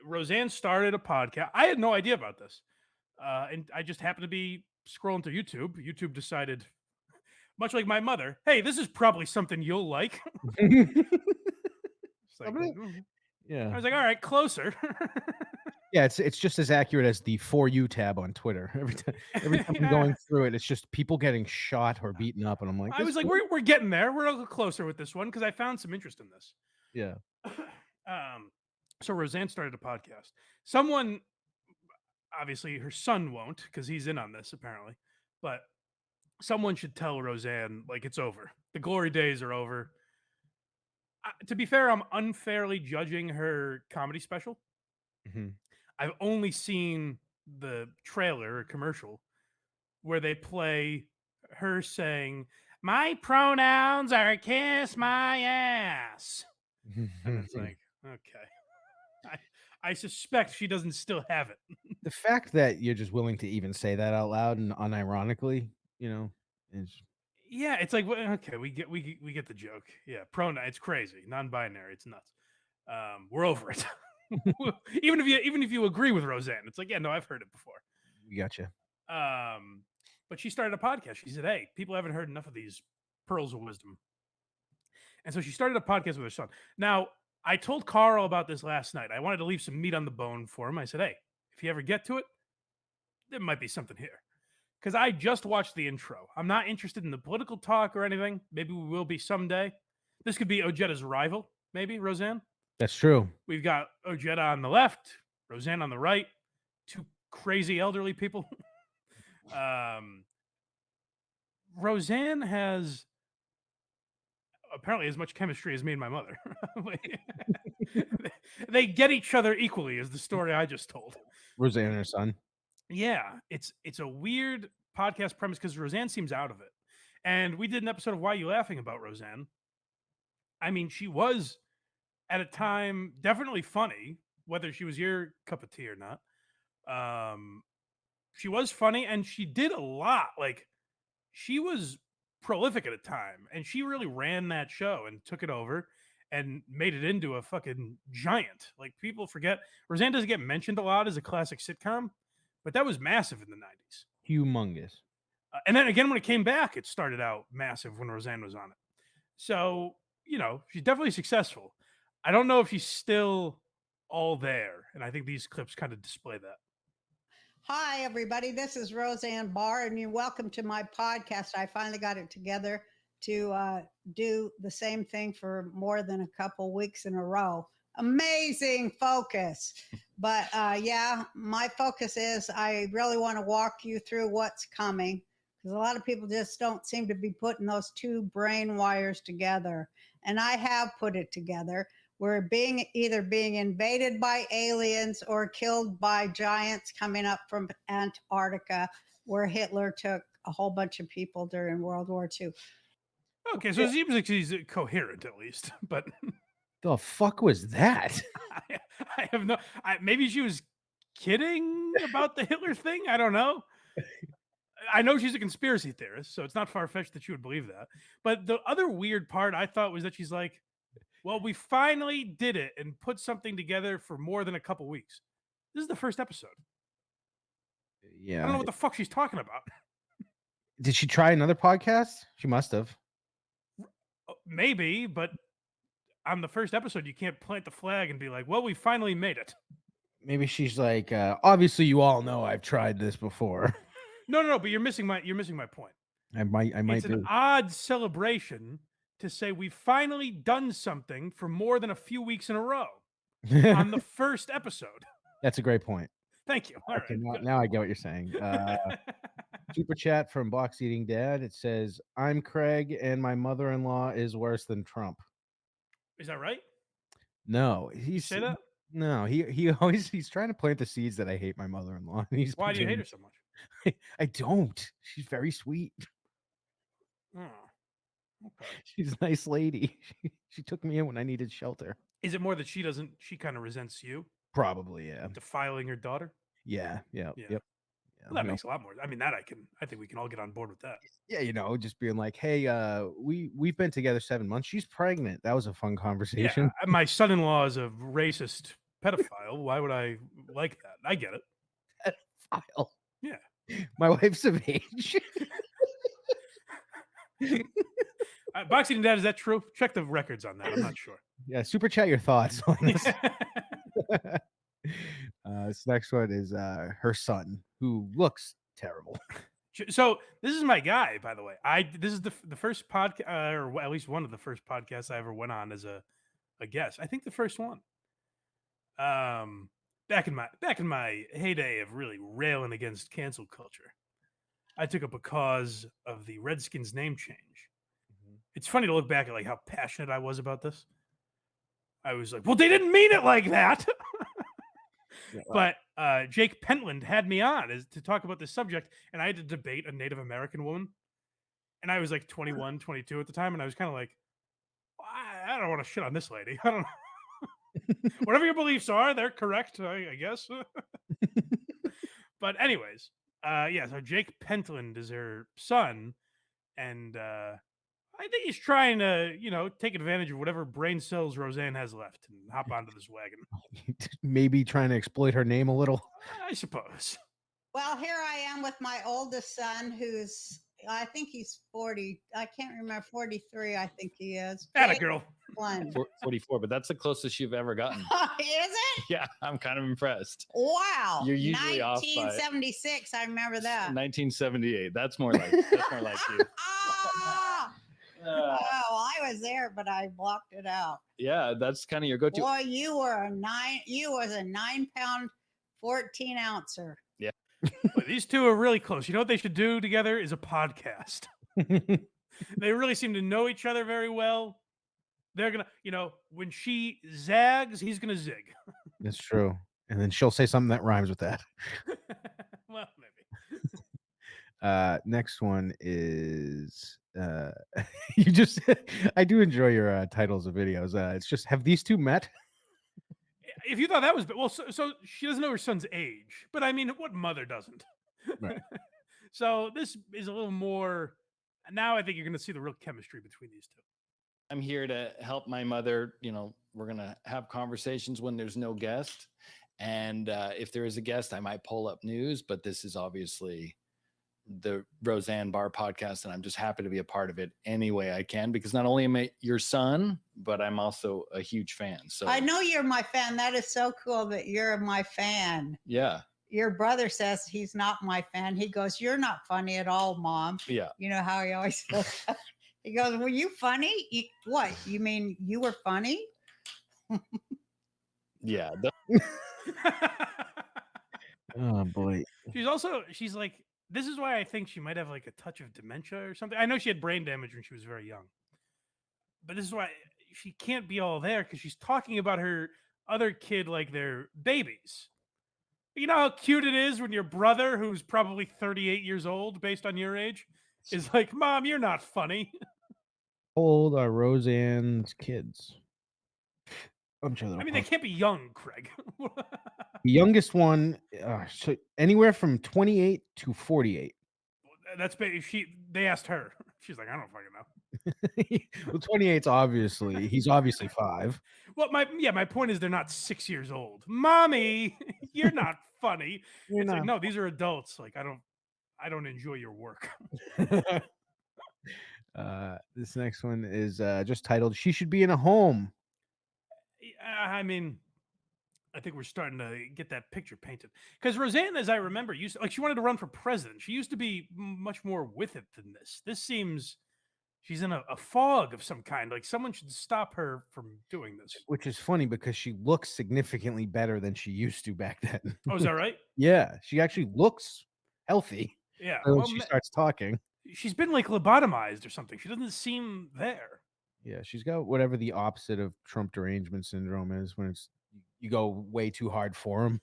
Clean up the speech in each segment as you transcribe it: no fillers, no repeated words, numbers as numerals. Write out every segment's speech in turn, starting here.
Roseanne started a podcast. I had no idea about this. And I just happened to be scrolling through YouTube. YouTube decided, much like my mother, hey, this is probably something you'll like. It's like, Yeah. I was like, all right, closer. Yeah, it's just as accurate as the For You tab on Twitter. Every time I'm going through it, it's just people getting shot or beaten up, and I'm like, I "This was like, one?" we're getting there. We're a little closer with this one because I found some interest in this. Yeah. So Roseanne started a podcast. Someone, obviously, her son won't because he's in on this apparently, but someone should tell Roseanne like it's over. The glory days are over. To be fair, I'm unfairly judging her comedy special. Mhm. I've only seen the trailer or commercial where they play her saying, "My pronouns are kiss my ass." And it's like, okay. I, I suspect she doesn't still have it. The fact that you're just willing to even say that out loud and unironically, is Yeah, it's like, okay, we get the joke. Yeah, pronoun, it's crazy. Non-binary, it's nuts. We're over it. even if you agree with Roseanne, it's like, yeah, no, I've heard it before. we gotcha. But she started a podcast. She said, hey, people haven't heard enough of these pearls of wisdom. And so she started a podcast with her son. Now, I told Carl about this last night. I wanted to leave some meat on the bone for him. I said, hey, if you ever get to it, there might be something here. Because I just watched the intro. I'm not interested in the political talk or anything. Maybe we will be someday. This could be Ojetta's rival, maybe, Roseanne. That's true. We've got Ojetta on the left, Roseanne on the right, two crazy elderly people. Roseanne has apparently as much chemistry as me and my mother. They get each other equally, is the story I just told. Roseanne and her son. Yeah, it's a weird podcast premise because Roseanne seems out of it. And we did an episode of Why You Laughing about Roseanne. I mean, she was at a time definitely funny, whether she was your cup of tea or not. She was funny and she did a lot. Like she was prolific at a time and she really ran that show and took it over and made it into a fucking giant. Like people forget Roseanne doesn't get mentioned a lot as a classic sitcom, but that was massive in the 90s. Humongous. And then again, when it came back, it started out massive when Roseanne was on it. So, she's definitely successful. I don't know if she's still all there. And I think these clips kind of display that. Hi, everybody. This is Roseanne Barr, and you're welcome to my podcast. I finally got it together to do the same thing for more than a couple weeks in a row. Amazing focus. But yeah, my focus is I really want to walk you through what's coming because a lot of people just don't seem to be putting those two brain wires together. And I have put it together. We're either being invaded by aliens or killed by giants coming up from Antarctica, where Hitler took a whole bunch of people during World War II. Okay, so it seems like she's coherent at least, but The fuck was that? I have no. Maybe she was kidding about the Hitler thing. I don't know. I know she's a conspiracy theorist, so it's not far fetched that she would believe that. But the other weird part I thought was that she's like, well, we finally did it and put something together for more than a couple weeks. This is the first episode. I don't know Yeah. what the fuck she's talking about. Did she try another podcast? She must have. Maybe, but on the first episode, you can't plant the flag and be like, well, we finally made it. Maybe she's like, obviously you all know I've tried this before. No, but you're missing my point. I might It's an odd celebration to say we've finally done something for more than a few weeks in a row on the first episode. That's a great point. Thank you. All Okay, right. now I get what you're saying. Super chat from Box Eating Dad. It says, I'm Craig and my mother-in-law is worse than Trump. Is that right? No, Say that? no, he's trying to plant the seeds that I hate my mother-in-law. Why do you hate her so much? I don't. She's very sweet. Oh, okay. She's a nice lady. She took me in when I needed shelter. Is it more that she kind of resents you Probably, yeah. defiling her daughter? Yeah. Yeah. Yep. Well, that makes a lot more. I mean, I think we can all get on board with that. Yeah, just being like, hey, we've been together 7 months. She's pregnant. That was a fun conversation. Yeah, my son-in-law is a racist pedophile. Why would I like that? I get it. Pedophile. Yeah. My wife's of age. Boxing Dad, is that true? Check the records on that. I'm not sure. Yeah, super chat your thoughts on this. This next one is her son, who looks terrible. So this is my guy, by the way. This is the first podcast, or at least one of the first podcasts I ever went on as a guest. I think the first one. Back in my heyday of really railing against cancel culture, I took up a cause of the Redskins name change. It's funny to look back at like how passionate I was about this. I was like, well, they didn't mean it like that. But Jake Pentland had me on to talk about this subject, and I had to debate a Native American woman. And I was like 21, 22 at the time, and I was kind of like, I don't want to shit on this lady. I don't know. Whatever your beliefs are, they're correct, I guess. But anyways, so Jake Pentland is her son, and I think he's trying to, take advantage of whatever brain cells Roseanne has left and hop onto this wagon. Maybe trying to exploit her name a little. I suppose. Well, here I am with my oldest son, who's, I think he's 40. I can't remember, 43, I think he is. Atta girl. 44, but that's the closest you've ever gotten. Is it? Yeah, I'm kind of impressed. Wow. You're usually off by 1976. I remember that. 1978. That's more like you. Oh, I was there, but I blocked it out. Yeah, that's kind of your go-to. Boy, you was a 9-pound, 14 ouncer. Yeah. Boy, these two are really close. You know what they should do together is a podcast. They really seem to know each other very well. They're gonna, when she zags, he's gonna zig. That's true. And then she'll say something that rhymes with that. Well, maybe. Next one is I do enjoy your titles of videos. It's just, have these two met? If you thought that was well, so she doesn't know her son's age, but I mean, what mother doesn't? Right. So this is a little more. Now I think you're going to see the real chemistry between these two. I'm here to help my mother. We're going to have conversations when there's no guest. And if there is a guest, I might pull up news, but this is obviously the Roseanne Barr podcast, and I'm just happy to be a part of it any way I can, because not only am I your son, but I'm also a huge fan. So I know you're my fan. That is so cool that you're my fan. Yeah. Your brother says he's not my fan. He goes, "You're not funny at all, Mom." Yeah. You know how he always says that. He goes, "Were you funny? What? You mean you were funny?" Yeah. Oh boy. She's like, this is why I think she might have like a touch of dementia or something. I know she had brain damage when she was very young, but this is why she can't be all there, because she's talking about her other kid like they're babies. You know how cute it is when your brother, who's probably 38 years old based on your age, is like, "Mom, you're not funny." How old are Roseanne's kids? I'm sure I mean, they can't be young, Craig. The youngest one, so anywhere from 28 to 48. That's they asked her. She's like, "I don't fucking know." Well, 28's he's obviously 5. Well, my point is they're not 6 years old. Mommy, you're not funny. It's like, no, these are adults. Like, I don't enjoy your work. This next one is just titled, "She Should Be in a Home." I mean, I think we're starting to get that picture painted. Because Roseanne, as I remember, she wanted to run for president. She used to be much more with it than this. This seems she's in a fog of some kind. Like someone should stop her from doing this. Which is funny because she looks significantly better than she used to back then. Oh, is that right? Yeah, she actually looks healthy. Yeah. When she starts talking. She's been like lobotomized or something. She doesn't seem there. Yeah, she's got whatever the opposite of Trump derangement syndrome is, when you go way too hard for him.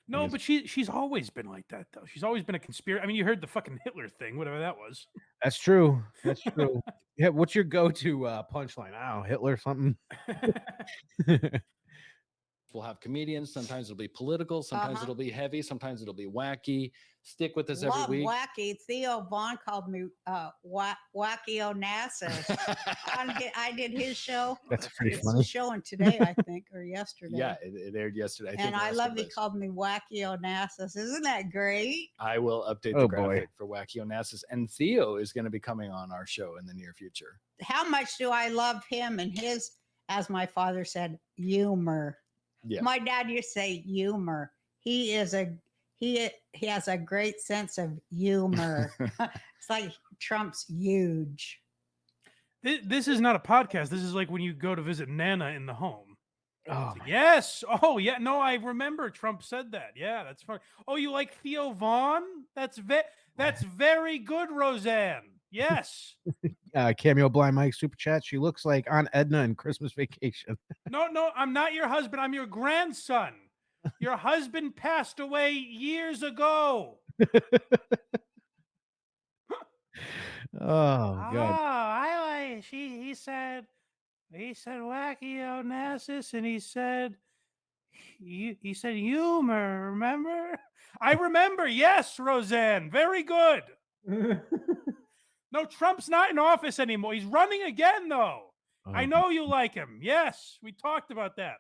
No, but she's always been like that, though. She's always been a conspiracy. I mean, you heard the fucking Hitler thing, whatever that was. That's true. That's true. Yeah, what's your go-to punchline? I don't know, Hitler something. we'll have comedians. Sometimes it'll be political. Sometimes it'll be heavy. Sometimes it'll be wacky. Stick with us Love every week. wacky. Theo Vaughn called me Wacky Onassis. I did his show. That's pretty It's funny. showing today, I think, or yesterday. Yeah, it aired yesterday. And I love he called me Wacky Onassis. Isn't that great? I will update the graphic for Wacky Onassis. And Theo is going to be coming on our show in the near future. How much do I love him and his, as my father said, humor. Yeah. My dad used to say humor. He has a great sense of humor. It's like Trump's huge. This is not a podcast. This is like when you go to visit Nana in the home. Oh, yes. Oh, yeah. No, I remember Trump said that. Yeah, that's funny. Oh, you like Theo Vaughn? That's very good, Roseanne. Yes. Cameo Blind Mike Super Chat. She looks like Aunt Edna in Christmas Vacation. No, I'm not your husband. I'm your grandson. Your husband passed away years ago. Oh God. He said Wacky Onassis, and he said humor, remember? I remember, yes, Roseanne. Very good. No, Trump's not in office anymore. He's running again, though. I know you like him. Yes, we talked about that.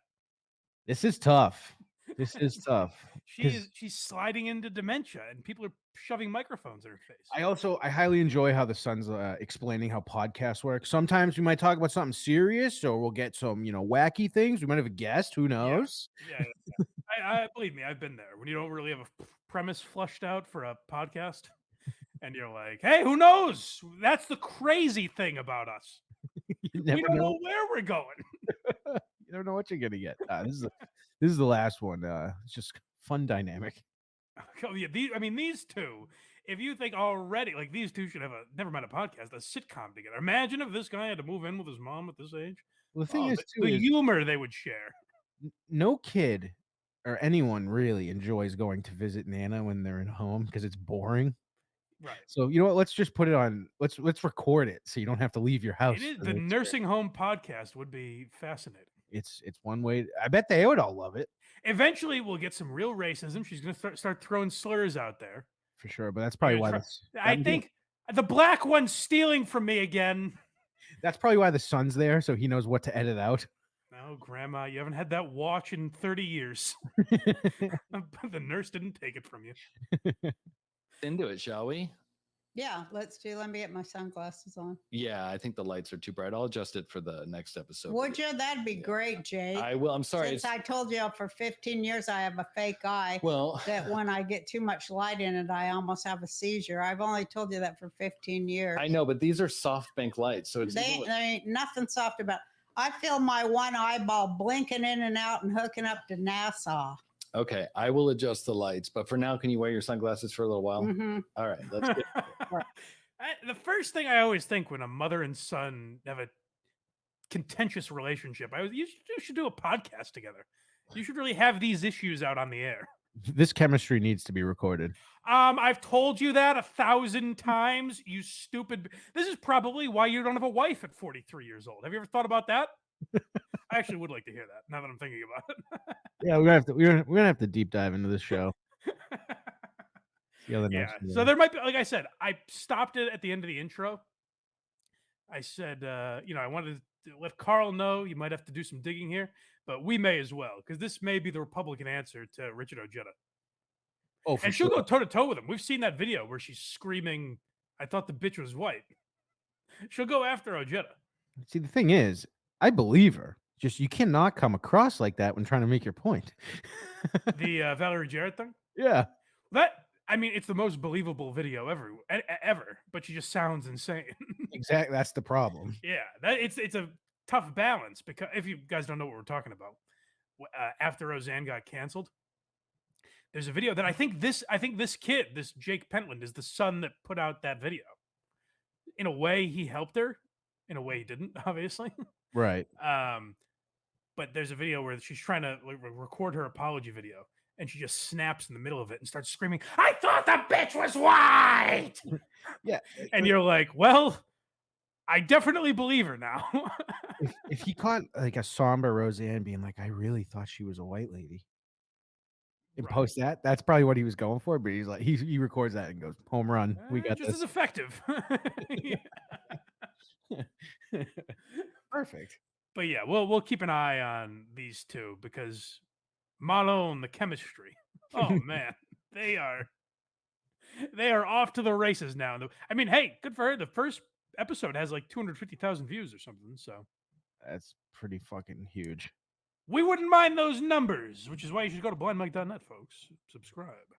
This is tough. This is tough. She's sliding into dementia, and people are shoving microphones in her face. I highly enjoy how the son's explaining how podcasts work. Sometimes we might talk about something serious, or we'll get some, wacky things. We might have a guest. Who knows? Yeah. I believe me, I've been there. When you don't really have a premise flushed out for a podcast, and you're like, "Hey, who knows?" That's the crazy thing about us. We don't know where we're going. You don't know what you're gonna get. This is the last one. It's just fun dynamic. Oh, yeah, these two. If you think already, like these two should have a podcast, a sitcom together. Imagine if this guy had to move in with his mom at this age. Well, the thing is, the humor they would share. No kid or anyone really enjoys going to visit Nana when they're in home because it's boring. Right. So you know what? Let's just put it on. Let's record it so you don't have to leave your house. The nursing home podcast would be fascinating. It's one way. I bet they would all love it. Eventually, we'll get some real racism. She's going to start throwing slurs out there. For sure, but that's probably why I think the black one's stealing from me again. That's probably why the son's there, so he knows what to edit out. No, Grandma, you haven't had that watch in 30 years. The nurse didn't take it from you. Into it, shall we? Yeah, let's do. Let me get my sunglasses on. Yeah, I think the lights are too bright. I'll adjust it for the next episode. Would you? That'd be great, Jay. I will. I'm sorry. Since I told you for 15 years I have a fake eye. Well, that when I get too much light in it, I almost have a seizure. I've only told you that for 15 years. I know, but these are SoftBank lights, so there ain't nothing soft about. I feel my one eyeball blinking in and out and hooking up to NASA. Okay, I will adjust the lights, but for now, can you wear your sunglasses for a little while? Mm-hmm. All right, let's get the first thing I always think when a mother and son have a contentious relationship, you should do a podcast together. You should really have these issues out on the air. This chemistry needs to be recorded. I've told you that 1,000 times, you stupid. This is probably why you don't have a wife at 43 years old. Have you ever thought about that? I actually would like to hear that now that I'm thinking about it. Yeah, we're gonna have to deep dive into this show. Yeah. So there might be, like I said, I stopped it at the end of the intro. I said, I wanted to let Carl know you might have to do some digging here, but we may as well, because this may be the Republican answer to Richard Ojeda. Oh, and she'll go toe to toe with him. We've seen that video where she's screaming, "I thought the bitch was white." She'll go after Ojeda. See, the thing is, I believe her. Just you cannot come across like that when trying to make your point. The Valerie Jarrett thing? Yeah. It's the most believable video ever, but she just sounds insane. Exactly. That's the problem. Yeah. It's a tough balance, because if you guys don't know what we're talking about, after Roseanne got canceled, there's a video that I think this kid, this Jake Pentland, is the son that put out that video. In a way, he helped her. In a way, he didn't, obviously. Right. But there's a video where she's trying to record her apology video, and she just snaps in the middle of it and starts screaming, "I thought the bitch was white!" Yeah. And you're like, well, I definitely believe her now. If he caught like a somber Roseanne being like, I really thought she was a white lady, and Right. post that, that's probably what he was going for. But he's like, he records that and goes, home run. We got Just as this. effective. Yeah. Perfect. But yeah, we'll keep an eye on these two because Malone, the chemistry. Oh man, they are off to the races now. I mean, hey, good for her. The first episode has like 250,000 views or something. So That's pretty fucking huge. we wouldn't mind those numbers, which is why you should go to blindmike.net, folks. Subscribe.